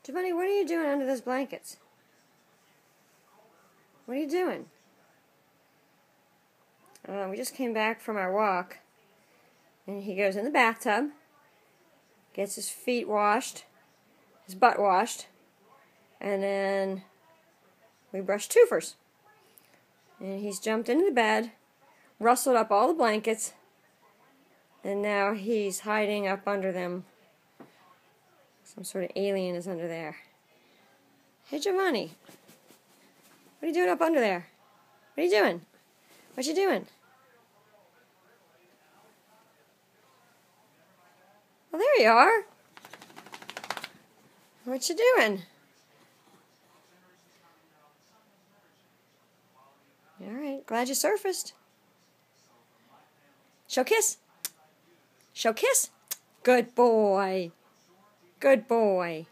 Giovanni, what are you doing under those blankets? What are you doing? We just came back from our walk, and he goes in the bathtub, gets his feet washed, his butt washed, and then we brushed twofers. And he's jumped into the bed, rustled up all the blankets, and now he's hiding up under them. Some sort of alien is under there. Hey, Giovanni. What are you doing up under there? What are you doing? What you doing? Well, there you are. What you doing? All right, glad you surfaced. Show kiss. Show kiss. Good boy. Good boy.